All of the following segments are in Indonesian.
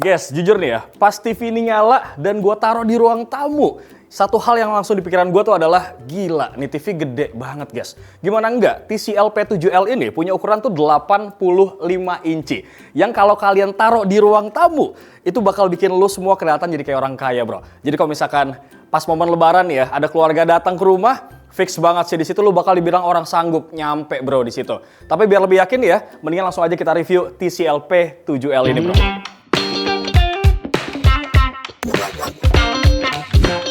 Guys, jujur nih ya, pas TV ini nyala dan gue taruh di ruang tamu, satu hal yang langsung di pikiran gue tuh adalah, gila, nih TV gede banget guys. Gimana enggak, TCL P7L ini punya ukuran tuh 85 inci. Yang kalau kalian taruh di ruang tamu, itu bakal bikin lu semua kelihatan jadi kayak orang kaya bro. Jadi kalau misalkan pas momen lebaran ya, ada keluarga datang ke rumah, fix banget sih di situ lu bakal dibilang orang sanggup nyampe bro di situ. Tapi biar lebih yakin ya, mendingan langsung aja kita review TCL P7L ini bro.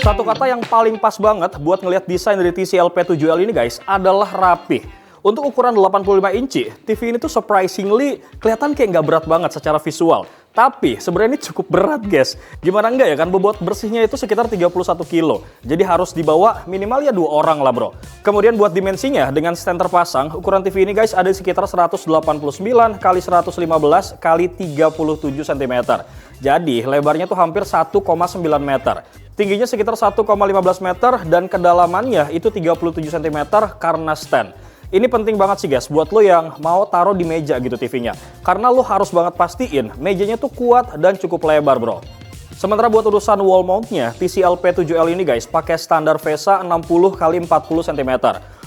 Satu kata yang paling pas banget buat ngelihat desain dari TCL P7L ini guys adalah rapi. Untuk ukuran 85 inci, TV ini tuh surprisingly kelihatan kayak nggak berat banget secara visual. Tapi sebenarnya ini cukup berat guys. Gimana enggak ya kan, bobot bersihnya itu sekitar 31 kilo. Jadi harus dibawa minimal ya 2 orang lah bro. Kemudian buat dimensinya dengan stand terpasang, ukuran TV ini guys ada sekitar 189 x 115 x 37 cm. Jadi lebarnya tuh hampir 1,9 meter. Tingginya sekitar 1,15 meter dan kedalamannya itu 37 cm karena stand. Ini penting banget sih guys buat lo yang mau taruh di meja gitu TV-nya. Karena lo harus banget pastiin mejanya tuh kuat dan cukup lebar bro. Sementara buat urusan wall mount-nya, TCL P7L ini guys pakai standar VESA 60 x 40 cm.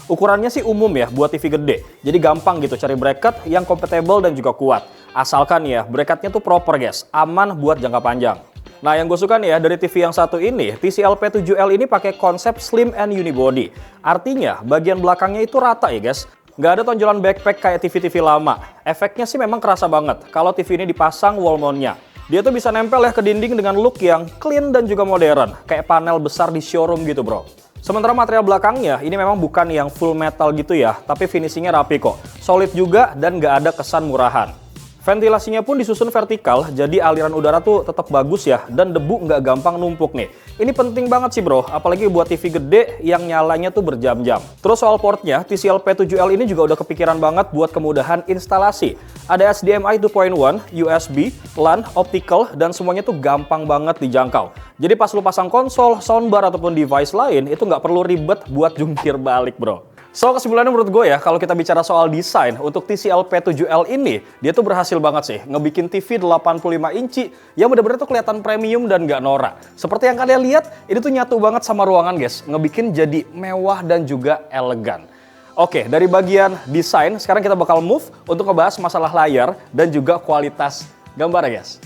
Ukurannya sih umum ya buat TV gede. Jadi gampang gitu cari bracket yang compatible dan juga kuat. Asalkan ya bracketnya tuh proper guys, aman buat jangka panjang. Nah yang gue suka nih ya dari TV yang satu ini, TCL P7L ini pakai konsep slim and unibody. Artinya bagian belakangnya itu rata ya guys. Nggak ada tonjolan backpack kayak TV-TV lama. Efeknya sih memang kerasa banget kalau TV ini dipasang wall mount-nya. Dia tuh bisa nempel ya ke dinding dengan look yang clean dan juga modern. Kayak panel besar di showroom gitu bro. Sementara material belakangnya ini memang bukan yang full metal gitu ya, tapi finishingnya rapi kok. Solid juga dan nggak ada kesan murahan. Ventilasinya pun disusun vertikal, jadi aliran udara tuh tetap bagus ya, dan debu nggak gampang numpuk nih. Ini penting banget sih bro, apalagi buat TV gede yang nyalanya tuh berjam-jam. Terus soal portnya, TCL P7L ini juga udah kepikiran banget buat kemudahan instalasi. Ada HDMI 2.1, USB, LAN, optical, dan semuanya tuh gampang banget dijangkau. Jadi pas lu pasang konsol, soundbar, ataupun device lain, itu nggak perlu ribet buat jungkir balik bro. So kesimpulannya menurut gue ya, kalau kita bicara soal desain untuk TCL P7L ini, dia tuh berhasil banget sih ngebikin TV 85 inci yang bener-bener tuh kelihatan premium dan gak norak. Seperti yang kalian lihat, ini tuh nyatu banget sama ruangan guys, ngebikin jadi mewah dan juga elegan. Oke, dari bagian desain, sekarang kita bakal move untuk ngebahas masalah layar dan juga kualitas gambar ya guys.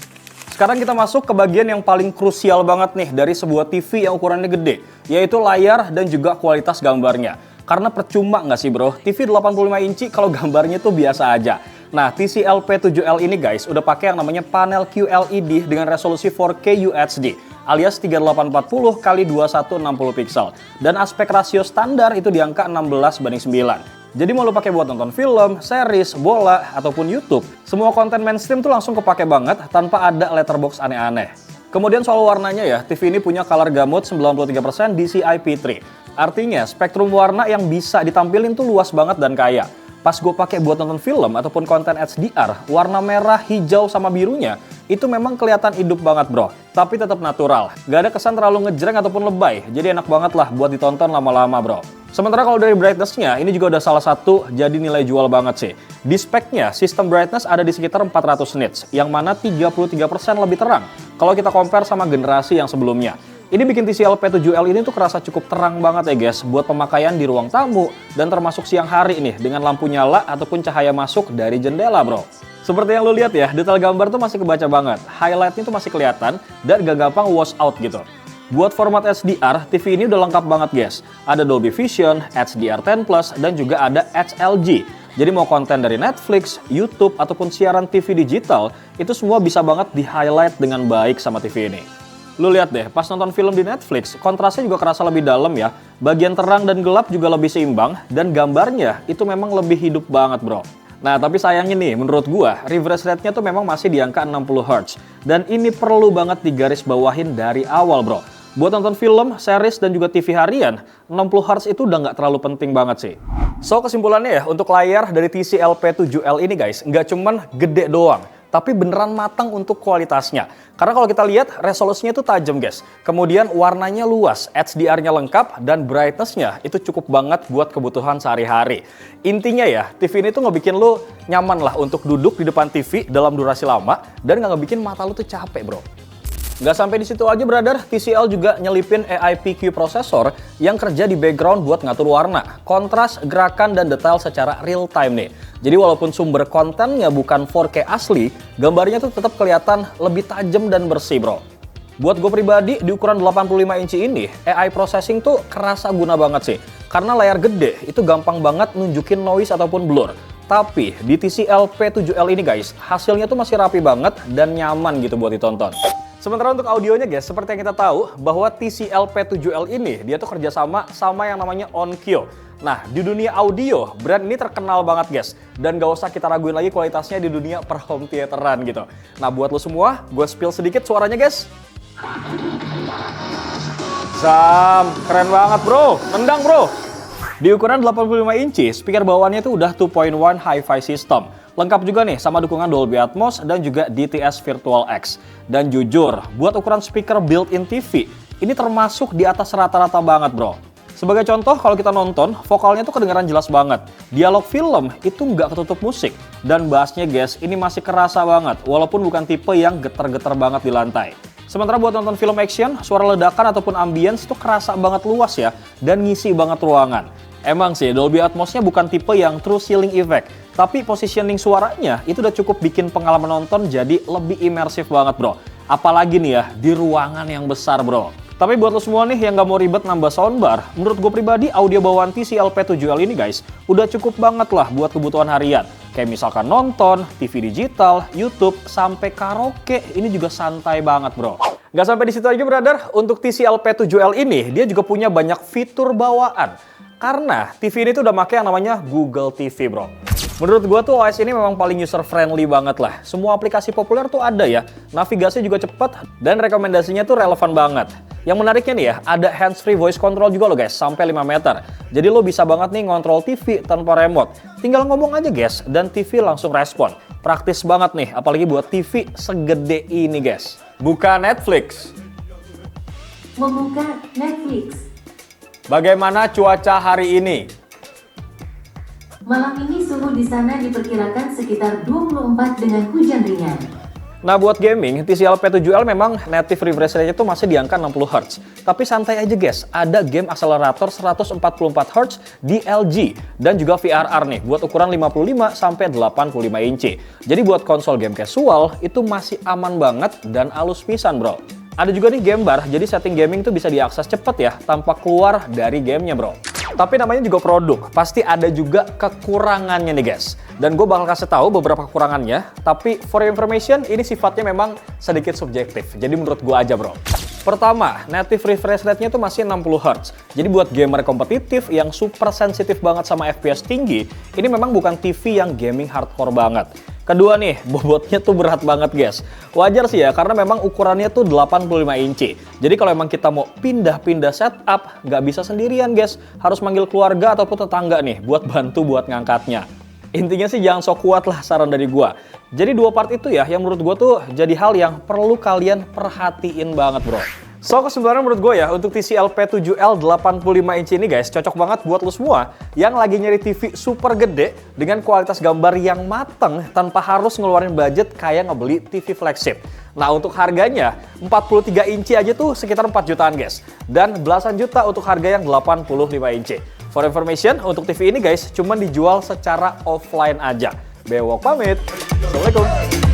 Sekarang kita masuk ke bagian yang paling krusial banget nih dari sebuah TV yang ukurannya gede, yaitu layar dan juga kualitas gambarnya. Karena percuma nggak sih bro, TV 85 inci kalau gambarnya tuh biasa aja. Nah, TCL P7L ini guys udah pakai yang namanya panel QLED dengan resolusi 4K UHD alias 3840 x 2160 pixel. Dan aspek rasio standar itu di angka 16:9. Jadi mau lo pakai buat nonton film, series, bola, ataupun YouTube, semua konten mainstream tuh langsung kepake banget tanpa ada letterbox aneh-aneh. Kemudian soal warnanya ya, TV ini punya color gamut 93% DCI-P3. Artinya spektrum warna yang bisa ditampilin tuh luas banget dan kaya. Pas gue pakai buat nonton film ataupun konten HDR, warna merah, hijau, sama birunya itu memang kelihatan hidup banget bro. Tapi tetap natural, gak ada kesan terlalu ngejreng ataupun lebay. Jadi enak banget lah buat ditonton lama-lama bro. Sementara kalau dari brightness-nya, ini juga udah salah satu jadi nilai jual banget sih. Di speknya, sistem brightness ada di sekitar 400 nits, yang mana 33% lebih terang kalau kita compare sama generasi yang sebelumnya. Ini bikin TCL P7L ini tuh kerasa cukup terang banget ya guys buat pemakaian di ruang tamu dan termasuk siang hari nih dengan lampu nyala ataupun cahaya masuk dari jendela bro. Seperti yang lo lihat ya, detail gambar tuh masih kebaca banget, highlightnya tuh masih kelihatan dan gak gampang wash out gitu. Buat format HDR, TV ini udah lengkap banget guys. Ada Dolby Vision, HDR10+, dan juga ada HLG. Jadi mau konten dari Netflix, YouTube, ataupun siaran TV digital, itu semua bisa banget di-highlight dengan baik sama TV ini. Lu lihat deh, pas nonton film di Netflix, kontrasnya juga kerasa lebih dalam ya. Bagian terang dan gelap juga lebih seimbang, dan gambarnya itu memang lebih hidup banget bro. Nah tapi sayangnya nih, menurut gua, refresh rate-nya tuh memang masih di angka 60 Hz. Dan ini perlu banget digaris bawahin dari awal bro. Buat nonton film, series, dan juga TV harian, 60 Hz itu udah nggak terlalu penting banget sih. So kesimpulannya ya, untuk layar dari TCL P7L ini guys, nggak cuman gede doang, tapi beneran matang untuk kualitasnya. Karena kalau kita lihat resolusinya itu tajam guys. Kemudian warnanya luas, HDR-nya lengkap, dan brightness-nya itu cukup banget buat kebutuhan sehari-hari. Intinya ya, TV ini tuh ngebikin lu nyaman lah untuk duduk di depan TV dalam durasi lama dan nggak ngebikin mata lu tuh capek bro. Nggak sampai di situ aja brother, TCL juga nyelipin AI PQ prosesor yang kerja di background buat ngatur warna, kontras, gerakan, dan detail secara real time nih. Jadi walaupun sumber kontennya bukan 4K asli, gambarnya tuh tetap kelihatan lebih tajam dan bersih bro. Buat gue pribadi, di ukuran 85 inci ini, AI processing tuh kerasa guna banget sih. Karena layar gede, itu gampang banget nunjukin noise ataupun blur. Tapi di TCL P7L ini guys, hasilnya tuh masih rapi banget dan nyaman gitu buat ditonton. Sementara untuk audionya guys, seperti yang kita tahu bahwa TCL P7L ini dia tuh kerjasama sama yang namanya Onkyo. Nah, di dunia audio, brand ini terkenal banget guys. Dan gak usah kita raguin lagi kualitasnya di dunia per home theateran gitu. Nah, buat lo semua, gue spill sedikit suaranya guys. Sam, keren banget bro, tendang bro. Di ukuran 85 inci, speaker bawaannya itu udah 2.1 Hi-Fi system. Lengkap juga nih sama dukungan Dolby Atmos dan juga DTS Virtual X. Dan jujur, buat ukuran speaker built-in TV, ini termasuk di atas rata-rata banget bro. Sebagai contoh, kalau kita nonton, vokalnya tuh kedengaran jelas banget. Dialog film itu nggak ketutup musik. Dan bassnya guys, ini masih kerasa banget, walaupun bukan tipe yang getar-getar banget di lantai. Sementara buat nonton film action, suara ledakan ataupun ambience itu kerasa banget luas ya, dan ngisi banget ruangan. Emang sih, Dolby Atmos-nya bukan tipe yang true ceiling effect, tapi positioning suaranya itu udah cukup bikin pengalaman nonton jadi lebih imersif banget bro. Apalagi nih ya, di ruangan yang besar bro. Tapi buat lo semua nih yang nggak mau ribet nambah soundbar, menurut gue pribadi audio bawaan TCL P7L ini guys, udah cukup banget lah buat kebutuhan harian. Kayak misalkan nonton, TV digital, YouTube, sampai karaoke, ini juga santai banget bro. Nggak sampai di situ aja brother, untuk TCL P7L ini dia juga punya banyak fitur bawaan. Karena TV ini tuh udah pakai yang namanya Google TV bro. Menurut gua tuh OS ini memang paling user friendly banget lah. Semua aplikasi populer tuh ada ya. Navigasi juga cepet dan rekomendasinya tuh relevan banget. Yang menariknya nih ya, ada hands-free voice control juga loh guys, sampai 5 meter. Jadi lo bisa banget nih ngontrol TV tanpa remote. Tinggal ngomong aja guys, dan TV langsung respon. Praktis banget nih, apalagi buat TV segede ini guys. Buka Netflix. Membuka Netflix. Bagaimana cuaca hari ini? Malam ini suhu di sana diperkirakan sekitar 24 dengan hujan ringan. Nah buat gaming, TCL P7L memang native refresh rate-nya tuh masih di angka 60 Hz. Tapi santai aja guys, ada game akselerator 144 Hz di LG. Dan juga VRR nih, buat ukuran 55 sampai 85 inci. Jadi buat konsol game casual, itu masih aman banget dan halus pisan bro. Ada juga nih game bar, jadi setting gaming tuh bisa diakses cepet ya, tanpa keluar dari gamenya bro. Tapi namanya juga produk, pasti ada juga kekurangannya nih guys. Dan gue bakal kasih tahu beberapa kekurangannya, tapi for information ini sifatnya memang sedikit subjektif, jadi menurut gue aja bro. Pertama, native refresh rate-nya tuh masih 60 Hz. Jadi buat gamer kompetitif yang super sensitif banget sama FPS tinggi, ini memang bukan TV yang gaming hardcore banget. Kedua nih, bobotnya tuh berat banget guys. Wajar sih ya, karena memang ukurannya tuh 85 inci. Jadi kalau emang kita mau pindah-pindah setup, nggak bisa sendirian guys. Harus manggil keluarga ataupun tetangga nih, buat bantu buat ngangkatnya. Intinya sih jangan sok kuat lah saran dari gua. Jadi dua part itu ya, yang menurut gua tuh jadi hal yang perlu kalian perhatiin banget bro. So kesimpulannya menurut gue ya, untuk TCL P7L 85 inci ini guys, cocok banget buat lo semua yang lagi nyari TV super gede dengan kualitas gambar yang mateng tanpa harus ngeluarin budget kayak ngebeli TV flagship. Nah untuk harganya, 43 inci aja tuh sekitar 4 jutaan guys. Dan belasan juta untuk harga yang 85 inci. For information, untuk TV ini guys, cuman dijual secara offline aja. Bewok pamit. Assalamualaikum.